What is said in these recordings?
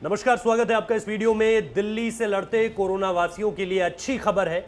नमस्कार, स्वागत है आपका इस वीडियो में। दिल्ली से लड़ते कोरोना वासियों के लिए अच्छी खबर है।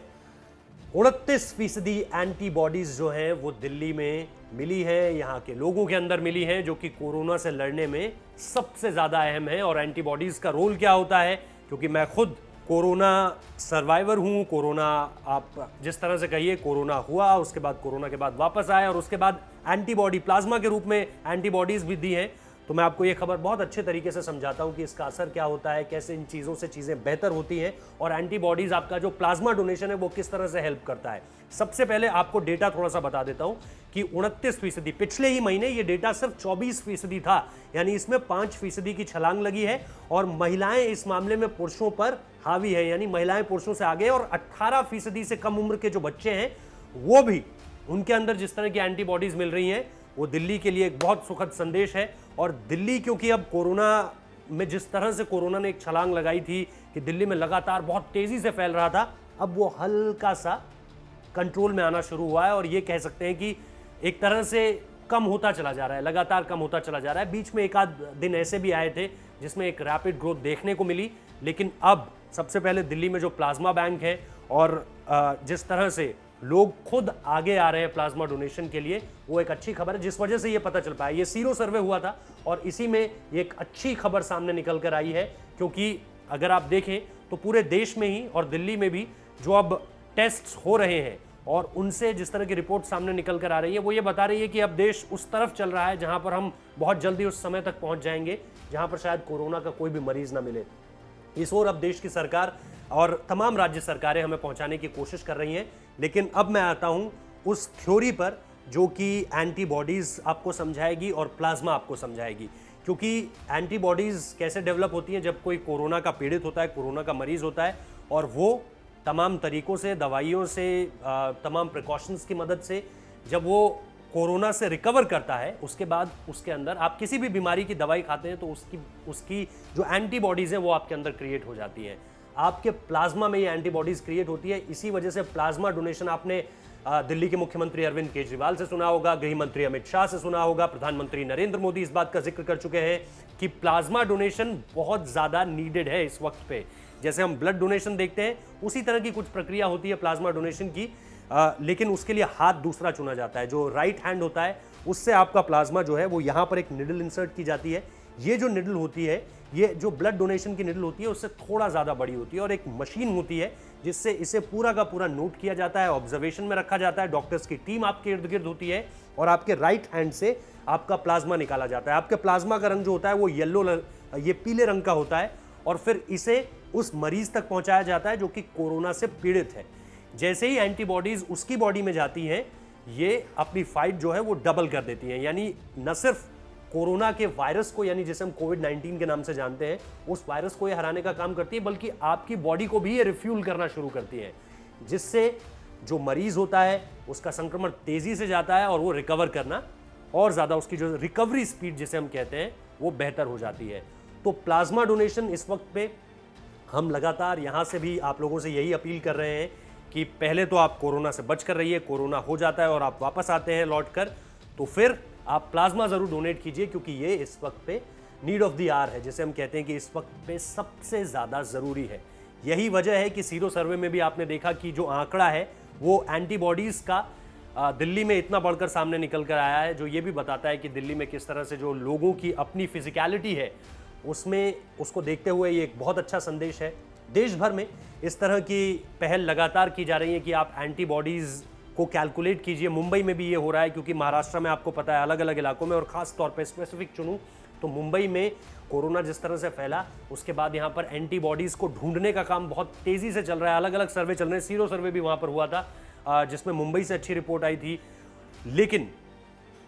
29% एंटीबॉडीज जो हैं वो दिल्ली में मिली है, यहाँ के लोगों के अंदर मिली है, जो कि कोरोना से लड़ने में सबसे ज्यादा अहम है। और एंटीबॉडीज का रोल क्या होता है, क्योंकि मैं खुद कोरोना सर्वाइवर हूँ। कोरोना आप जिस तरह से कहिए, कोरोना हुआ, उसके बाद कोरोना के बाद वापस आया और उसके बाद एंटीबॉडी प्लाज्मा के रूप में एंटीबॉडीज भी दी है। तो मैं आपको ये खबर बहुत अच्छे तरीके से समझाता हूं कि इसका असर क्या होता है, कैसे इन चीज़ों से चीज़ें बेहतर होती हैं और एंटीबॉडीज़ आपका जो प्लाज्मा डोनेशन है वो किस तरह से हेल्प करता है। सबसे पहले आपको डेटा थोड़ा सा बता देता हूं कि 29%, पिछले ही महीने ये डेटा सिर्फ 24% था, यानी इसमें 5% की छलांग लगी है। और महिलाएं इस मामले में पुरुषों पर हावी है, यानी महिलाएं पुरुषों से आगे। और 18% से कम उम्र के जो बच्चे हैं वो भी, उनके अंदर जिस तरह की एंटीबॉडीज मिल रही हैं, वो दिल्ली के लिए एक बहुत सुखद संदेश है। और दिल्ली, क्योंकि अब कोरोना में जिस तरह से कोरोना ने एक छलांग लगाई थी कि दिल्ली में लगातार बहुत तेजी से फैल रहा था, अब वो हल्का सा कंट्रोल में आना शुरू हुआ है। और ये कह सकते हैं कि एक तरह से कम होता चला जा रहा है, लगातार कम होता चला जा रहा है। बीच में एक आध दिन ऐसे भी आए थे जिसमें एक रैपिड ग्रोथ देखने को मिली, लेकिन अब सबसे पहले दिल्ली में जो प्लाज्मा बैंक है और जिस तरह से लोग खुद आगे आ रहे हैं प्लाज्मा डोनेशन के लिए, वो एक अच्छी खबर है, जिस वजह से ये पता चल पाया। ये सीरो सर्वे हुआ था और इसी में ये एक अच्छी खबर सामने निकल कर आई है। क्योंकि अगर आप देखें तो पूरे देश में ही और दिल्ली में भी जो अब टेस्ट हो रहे हैं और उनसे जिस तरह की रिपोर्ट सामने निकल कर आ रही है, वो ये बता रही है कि अब देश उस तरफ चल रहा है जहां पर हम बहुत जल्दी उस समय तक पहुंच जाएंगे जहां पर शायद कोरोना का कोई भी मरीज ना मिले। इस ओर अब देश की सरकार और तमाम राज्य सरकारें हमें पहुंचाने की कोशिश कर रही हैं। लेकिन अब मैं आता हूं उस थ्योरी पर जो कि एंटीबॉडीज आपको समझाएगी और प्लाज्मा आपको समझाएगी। क्योंकि एंटीबॉडीज कैसे डेवलप होती हैं, जब कोई कोरोना का पीड़ित होता है, कोरोना का मरीज होता है, और वो तमाम तरीकों से, दवाइयों से, तमाम प्रिकॉशंस की मदद से जब वो कोरोना से रिकवर करता है, उसके बाद उसके अंदर आप किसी भी बीमारी की दवाई खाते हैं तो उसकी जो एंटीबॉडीज हैं वो आपके अंदर क्रिएट हो जाती हैं। आपके प्लाज्मा में ये एंटीबॉडीज क्रिएट होती है। इसी वजह से प्लाज्मा डोनेशन आपने दिल्ली के मुख्यमंत्री अरविंद केजरीवाल से सुना होगा, गृह मंत्री अमित शाह से सुना होगा, प्रधानमंत्री नरेंद्र मोदी इस बात का जिक्र कर चुके हैं कि प्लाज्मा डोनेशन बहुत ज्यादा नीडेड है इस वक्त पे। जैसे हम ब्लड डोनेशन देखते हैं, उसी तरह की कुछ प्रक्रिया होती है प्लाज्मा डोनेशन की, लेकिन उसके लिए हाथ दूसरा चुना जाता है। जो राइट हैंड होता है उससे आपका प्लाज्मा जो है वो यहाँ पर एक निडल इंसर्ट की जाती है। ये जो निडल होती है, ये जो ब्लड डोनेशन की निडल होती है उससे थोड़ा ज़्यादा बड़ी होती है और एक मशीन होती है जिससे इसे पूरा का पूरा नोट किया जाता है, ऑब्जर्वेशन में रखा जाता है। डॉक्टर्स की टीम आपके इर्द गिर्द होती है और आपके राइट हैंड से आपका प्लाज्मा निकाला जाता है। आपके प्लाज्मा का रंग जो होता है वो ये पीले रंग का होता है और फिर इसे उस मरीज तक पहुंचाया जाता है जो कि कोरोना से पीड़ित है। जैसे ही एंटीबॉडीज उसकी बॉडी में जाती हैं, ये अपनी फाइट जो है वो डबल कर देती हैं। यानी न सिर्फ कोरोना के वायरस को, यानी जिसे हम कोविड-19 के नाम से जानते हैं, उस वायरस को ये हराने का काम करती है, बल्कि आपकी बॉडी को भी ये रिफ्यूल करना शुरू करती है, जिससे जो मरीज होता है उसका संक्रमण तेजी से जाता है और वो रिकवर करना और ज्यादा, उसकी जो रिकवरी स्पीड जिसे हम कहते हैं वो बेहतर हो जाती है। तो प्लाज्मा डोनेशन इस वक्त पे हम लगातार यहां से भी आप लोगों से यही अपील कर रहे हैं कि पहले तो आप कोरोना से बच कर रहिए। कोरोना हो जाता है और आप वापस आते हैं लौट कर, तो फिर आप प्लाज्मा जरूर डोनेट कीजिए, क्योंकि ये इस वक्त पे नीड ऑफ द आवर है, जिसे हम कहते हैं कि इस वक्त पे सबसे ज्यादा जरूरी है। यही वजह है कि सीरो सर्वे में भी आपने देखा कि जो आंकड़ा है वो एंटीबॉडीज का दिल्ली में इतना बढ़कर सामने निकल कर आया है, जो ये भी बताता है कि दिल्ली में किस तरह से जो लोगों की अपनी फिजिकलिटी है उसमें, उसको देखते हुए ये एक बहुत अच्छा संदेश है। देश भर में इस तरह की पहल लगातार की जा रही है कि आप एंटीबॉडीज को कैलकुलेट कीजिए। मुंबई में भी ये हो रहा है, क्योंकि महाराष्ट्र में आपको पता है अलग अलग इलाकों में, और खास तौर पे स्पेसिफिक चुनूं तो मुंबई में कोरोना जिस तरह से फैला, उसके बाद यहाँ पर एंटीबॉडीज को ढूंढने का काम बहुत तेजी से चल रहा है। अलग अलग सर्वे चल रहे हैं, सीरो सर्वे भी वहाँ पर हुआ था जिसमें मुंबई से अच्छी रिपोर्ट आई थी। लेकिन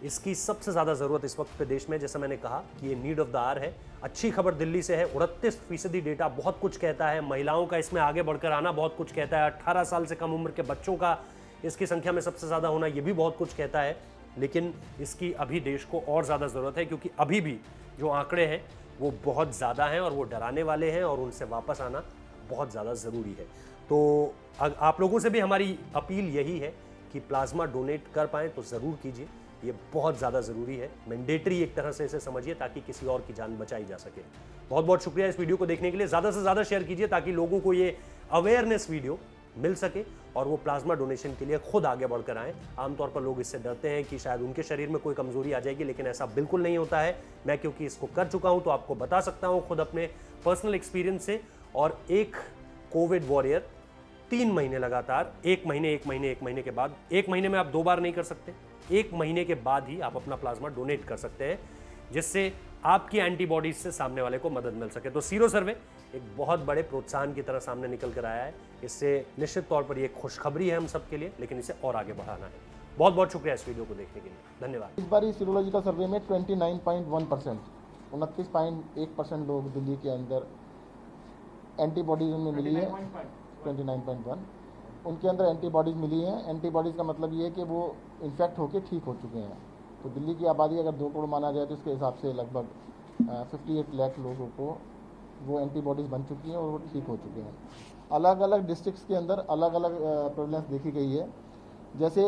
इसकी सबसे ज़्यादा ज़रूरत इस वक्त पे देश में, जैसा मैंने कहा कि ये नीड ऑफ द आवर है। अच्छी खबर दिल्ली से है, 29% डेटा बहुत कुछ कहता है। महिलाओं का इसमें आगे बढ़कर आना बहुत कुछ कहता है। 18 साल से कम उम्र के बच्चों का इसकी संख्या में सबसे ज़्यादा होना, ये भी बहुत कुछ कहता है। लेकिन इसकी अभी देश को और ज़्यादा ज़रूरत है, क्योंकि अभी भी जो आंकड़े हैं वो बहुत ज़्यादा हैं और वो डराने वाले हैं और उनसे वापस आना बहुत ज़्यादा ज़रूरी है। तो आप लोगों से भी हमारी अपील यही है कि प्लाज्मा डोनेट कर पाएँ तो ज़रूर कीजिए, ये बहुत ज़्यादा ज़रूरी है, मैंडेटरी एक तरह से इसे समझिए ताकि किसी और की जान बचाई जा सके। बहुत बहुत शुक्रिया इस वीडियो को देखने के लिए। ज़्यादा से ज़्यादा शेयर कीजिए ताकि लोगों को ये अवेयरनेस वीडियो मिल सके और वो प्लाज्मा डोनेशन के लिए खुद आगे बढ़कर आएँ। आमतौर पर लोग इससे डरते हैं कि शायद उनके शरीर में कोई कमजोरी आ जाएगी, लेकिन ऐसा बिल्कुल नहीं होता है। मैं क्योंकि इसको कर चुका हूं तो आपको बता सकता हूं खुद अपने पर्सनल एक्सपीरियंस से। और एक कोविड वॉरियर 3 महीने लगातार, एक महीने के बाद, 1 महीने में आप 2 बार नहीं कर सकते, 1 महीने के बाद ही आप अपना प्लाज्मा डोनेट कर सकते हैं, जिससे आपकी एंटीबॉडीज से सामने वाले को मदद मिल सके। तो सीरो सर्वे एक बहुत बड़े प्रोत्साहन की तरह सामने निकल कर आया है। इससे निश्चित तौर पर ये खुशखबरी है हम सबके लिए, लेकिन इसे और आगे बढ़ाना है। बहुत बहुत शुक्रिया इस वीडियो को देखने के लिए, धन्यवाद। इस बार सीरोलॉजिकल सर्वे में 29.1%, 29.1% लोग दिल्ली के अंदर एंटीबॉडीज उनमें मिली है। 29.1 उनके अंदर एंटीबॉडीज मिली हैं। एंटीबॉडीज का मतलब ये है कि वो इन्फेक्ट होकर ठीक हो चुके हैं। तो दिल्ली की आबादी अगर 2 करोड़ माना जाए तो उसके हिसाब से लगभग 58 लाख लोगों को वो एंटीबॉडीज़ बन चुकी हैं और वो ठीक हो चुके हैं। अलग अलग डिस्ट्रिक्ट्स के अंदर अलग अलग प्रेवलेंस देखी गई है। जैसे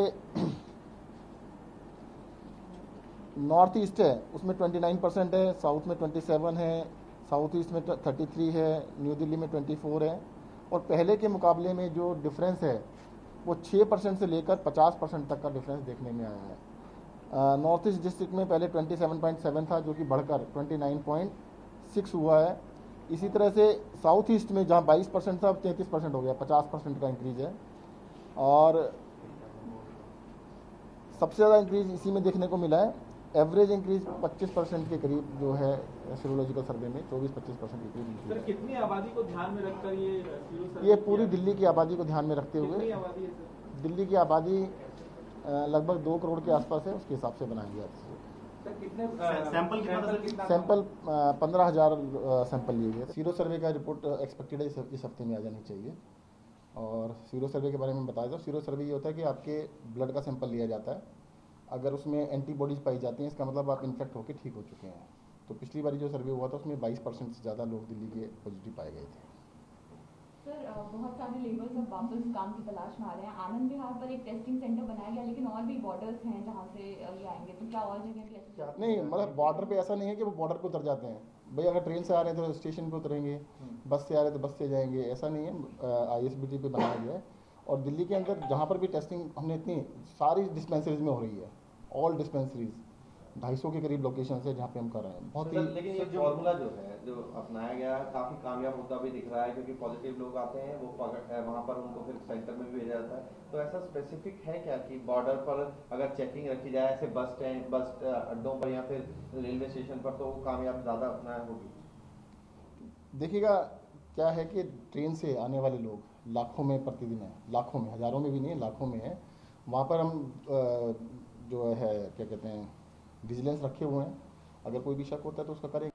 नॉर्थ ईस्ट है उसमें 29% है, साउथ में 27 है, साउथ ईस्ट में 33 है, न्यू दिल्ली में 24 है। और पहले के मुकाबले में जो डिफरेंस है वो 6% से लेकर 50% तक का डिफरेंस देखने में आया है। नॉर्थ ईस्ट डिस्ट्रिक्ट में पहले 27.7 था जो कि बढ़कर 29.6 हुआ है। इसी तरह से साउथ ईस्ट में जहां 22% था अब 33% हो गया, 50% का इंक्रीज है। और सबसे ज़्यादा इंक्रीज इसी में देखने को मिला है। एवरेज इंक्रीज 25% के करीब जो है सीरोलॉजिकल सर्वे में 24-25% इंक्रीज। सर कितनी आबादी को ध्यान में रखकर ये पूरी दिल्ली की आबादी को ध्यान में रखते हुए, दिल्ली की आबादी लगभग 2 करोड़ के आसपास है, उसके हिसाब से बनाया गया। सैंपल 15,000 सैंपल लिए गए। सीरो सर्वे का रिपोर्ट एक्सपेक्टेड है इस हफ्ते में आ जानी चाहिए। और सीरो सर्वे के बारे में बता दो, सीरो सर्वे ये होता है कि आपके ब्लड का सैंपल लिया जाता है, अगर उसमें एंटीबॉडीज पाई जाती हैं इसका मतलब आप इन्फेक्ट होकर ठीक हो चुके हैं। तो पिछली बार जो सर्वे हुआ था उसमें 22% से ज़्यादा लोग दिल्ली के पॉजिटिव पाए गए थे। सर बहुत सारे लेबर्स अब वापस काम की तलाश में आ रहे हैं। आनंद विहार पर एक टेस्टिंग सेंटर बनाया गया, लेकिन और भी बॉर्डर्स हैं जहां से ये आएंगे, तो क्या और जगह भी ऐसे? नहीं, मतलब बॉर्डर पे ऐसा नहीं है कि वो बॉर्डर पे उतर जाते हैं। भाई अगर ट्रेन से आ रहे हैं तो स्टेशन पे उतरेंगे, बस से आ रहे हैं तो बस से जाएंगे, ऐसा नहीं है। ISBT पे बनाया गया है। और दिल्ली के अंदर जहाँ पर भी टेस्टिंग हमने इतनी सारी डिस्पेंसरीज में हो रही है, ऑल डिस्पेंसरीज 250 के करीब लोकेशन है जहाँ पे हम कर रहे हैं। बहुत ही लेकिन ये फॉर्मूला जो है जो अपनाया गया काफी कामयाब होता भी दिख रहा है, क्योंकि पॉजिटिव लोग आते हैं वो वहाँ पर उनको फिर सेंटर में भी भेजा जाता है। तो ऐसा स्पेसिफिक है क्या कि बॉर्डर पर अगर चेकिंग रखी जाए ऐसे बस स्टैंड, बस अड्डों पर या फिर रेलवे स्टेशन पर, तो वो कामयाब ज़्यादा अपनाया होगी? देखिएगा क्या है कि ट्रेन से आने वाले लोग लाखों में प्रतिदिन है, लाखों में, हज़ारों में भी नहीं है, लाखों में है। वहाँ पर हम जो है क्या कहते हैं विजिलेंस रखे हुए हैं, अगर कोई भी शक होता है तो उसका करेंगे।